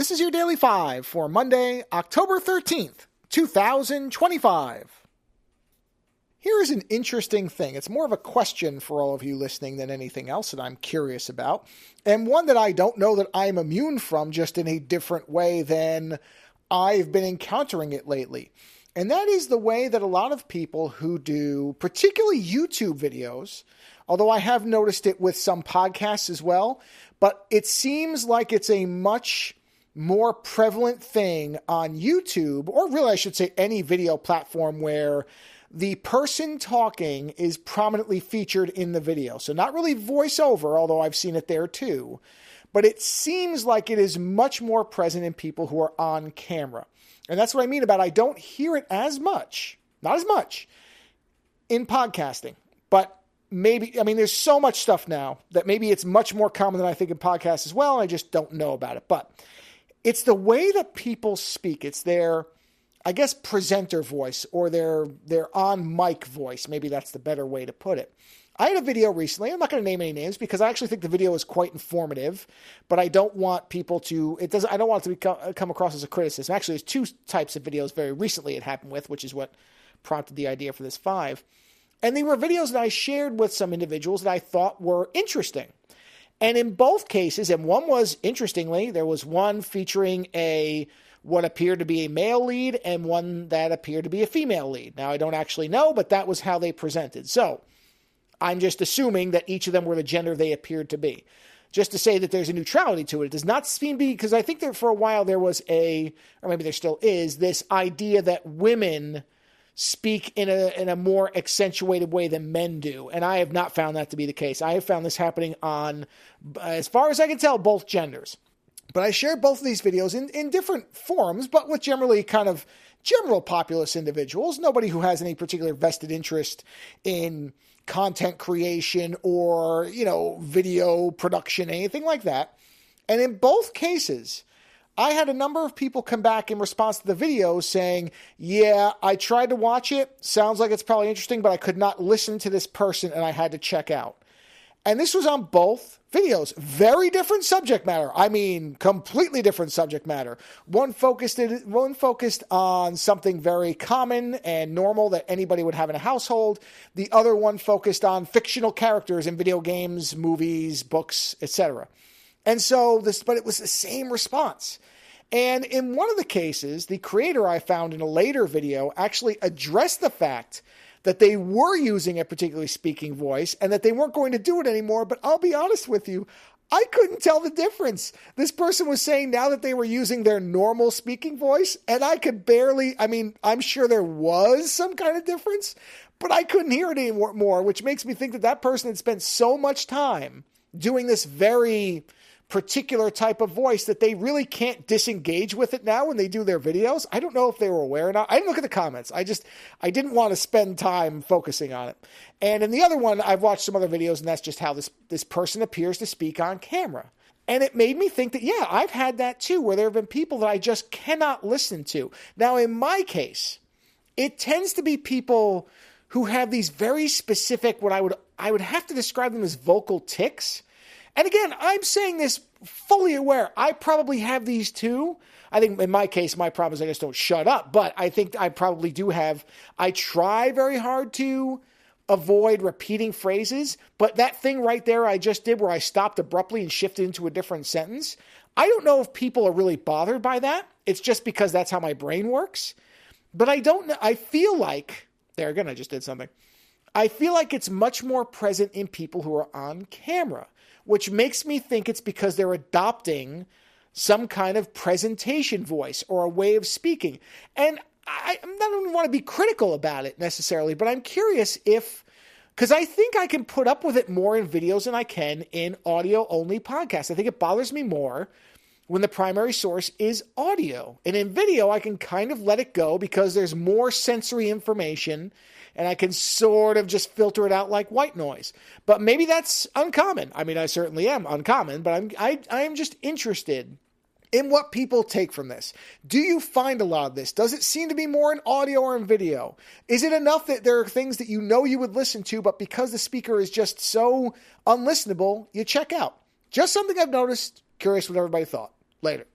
This is your Daily 5 for Monday, October 13th, 2025. Here is an interesting thing. It's more of a question for all of you listening than anything else that I'm curious about, and one that I don't know that I'm immune from, just in a different way than I've been encountering it lately. And that is the way that a lot of people who do particularly YouTube videos, although I have noticed it with some podcasts as well, but it seems like it's a much more prevalent thing on YouTube, or really I should say any video platform where the person talking is prominently featured in the video. So not really voiceover, although I've seen it there too, but it seems like it is much more present in people who are on camera. And that's what I mean about I don't hear it as much, not as much, in podcasting. But maybe, I mean, there's so much stuff now that maybe it's much more common than I think in podcasts as well, and I just don't know about it. But it's the way that people speak. It's their, I guess, presenter voice, or their on mic voice. Maybe that's the better way to put it. I had a video recently. I'm not going to name any names because I actually think the video is quite informative, but I don't want people to, I don't want it to come across as a criticism. Actually, there's two types of videos very recently it happened with, which is what prompted the idea for this 5. And they were videos that I shared with some individuals that I thought were interesting. And in both cases, and one was, interestingly, there was one featuring what appeared to be a male lead and one that appeared to be a female lead. Now, I don't actually know, but that was how they presented. So I'm just assuming that each of them were the gender they appeared to be. Just to say that there's a neutrality to it. It does not seem to be, because I think that for a while there was or maybe there still is, this idea that women speak in a more accentuated way than men do. And I have not found that to be the case. I have found this happening on, as far as I can tell, both genders. But I shared both of these videos in different forums, but with generally kind of general populace individuals, nobody who has any particular vested interest in content creation or, video production, anything like that. And in both cases, I had a number of people come back in response to the video saying, yeah, I tried to watch it. Sounds like it's probably interesting, but I could not listen to this person and I had to check out. And this was on both videos. Very different subject matter. I mean, completely different subject matter. One focused on something very common and normal that anybody would have in a household. The other one focused on fictional characters in video games, movies, books, etc. And so but it was the same response. And in one of the cases, the creator I found in a later video actually addressed the fact that they were using a particularly speaking voice and that they weren't going to do it anymore. But I'll be honest with you, I couldn't tell the difference. This person was saying now that they were using their normal speaking voice, and I could barely, I'm sure there was some kind of difference, but I couldn't hear it anymore, which makes me think that person had spent so much time doing this very particular type of voice that they really can't disengage with it now when they do their videos. I don't know if they were aware or not. I didn't look at the comments. I didn't want to spend time focusing on it. And in the other one, I've watched some other videos, and that's just how this person appears to speak on camera. And it made me think that, yeah, I've had that too, where there have been people that I just cannot listen to. Now, in my case, it tends to be people who have these very specific, what I would have to describe them as vocal tics. And again, I'm saying this fully aware. I probably have these too. I think in my case, my problem is I just don't shut up. But I think I probably do I try very hard to avoid repeating phrases. But that thing right there I just did where I stopped abruptly and shifted into a different sentence, I don't know if people are really bothered by that. It's just because that's how my brain works. But I don't know. I feel like, there again, I just did something. I feel like it's much more present in people who are on camera, which makes me think it's because they're adopting some kind of presentation voice or a way of speaking. And I don't even want to be critical about it necessarily, but I'm curious because I think I can put up with it more in videos than I can in audio-only podcasts. I think it bothers me more when the primary source is audio. And in video, I can kind of let it go because there's more sensory information and I can sort of just filter it out like white noise. But maybe that's uncommon. I certainly am uncommon, but I'm just interested in what people take from this. Do you find a lot of this? Does it seem to be more in audio or in video? Is it enough that there are things that you would listen to, but because the speaker is just so unlistenable, you check out? Just something I've noticed. Curious what everybody thought. Later.